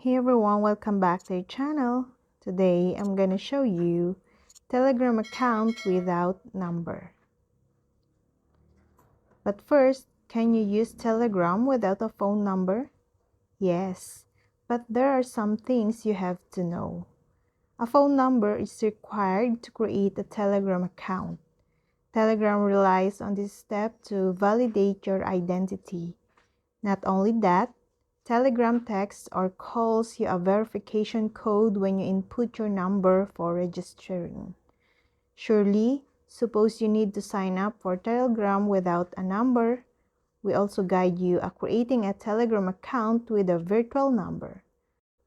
Hey everyone, welcome back to your channel. Today I'm gonna show you Telegram account without number. But first, can you use Telegram without a phone number? Yes, but there are some things you have to know. A phone number is required to create a Telegram account. Telegram relies on this step to validate your identity. Not only that, Telegram texts or calls you a verification code when you input your number for registering. Surely, suppose you need to sign up for Telegram without a number, we also guide you at creating a Telegram account with a virtual number.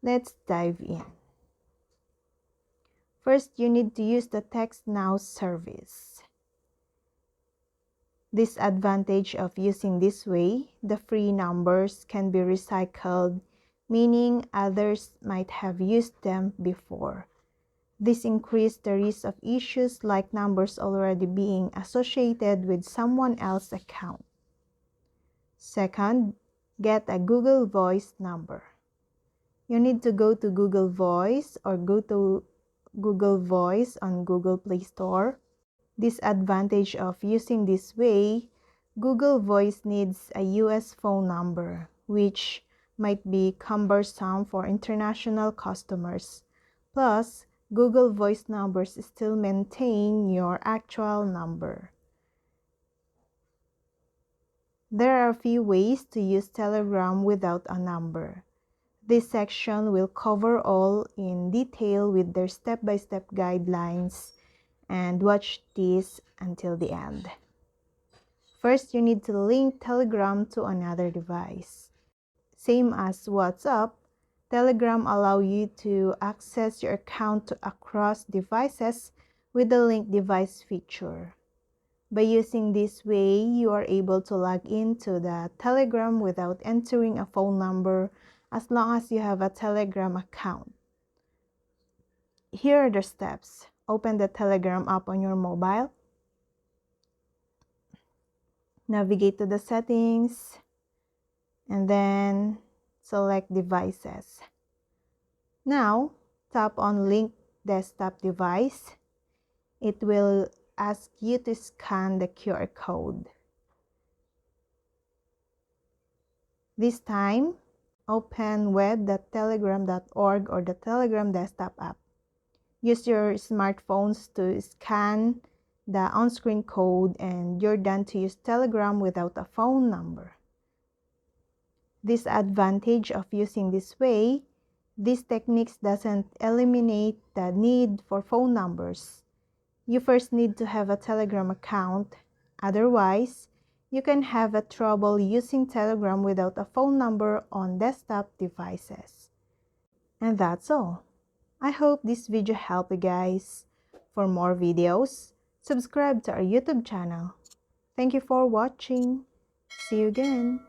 Let's dive in. First, you need to use the Text Now service. Disadvantage of using this way, the free numbers can be recycled, meaning others might have used them before. This increases the risk of issues like numbers already being associated with someone else's account. Second, get a Google Voice number. You need to go to Google Voice or go to Google Voice on Google Play Store. Disadvantage of using this way, Google Voice needs a US phone number, which might be cumbersome for international customers. Plus, Google Voice numbers still maintain your actual number. There are a few ways to use Telegram without a number. This section will cover all in detail with their step-by-step guidelines, and watch this until the end. First, you need to link Telegram to another device. Same as WhatsApp, Telegram allows you to access your account across devices with the link device feature. By using this way, you are able to log into the Telegram without entering a phone number as long as you have a Telegram account. Here are the steps. Open the Telegram app on your mobile. Navigate to the settings and then select devices. Now, tap on link desktop device. It will ask you to scan the QR code. This time, open web.telegram.org or the Telegram desktop app. Use your smartphones to scan the on-screen code and you're done to use Telegram without a phone number. Disadvantage of using this way, these techniques doesn't eliminate the need for phone numbers. You first need to have a Telegram account. Otherwise, you can have a trouble using Telegram without a phone number on desktop devices. And that's all. I hope this video helped you guys. For more videos, subscribe to our YouTube channel. Thank you for watching. See you again.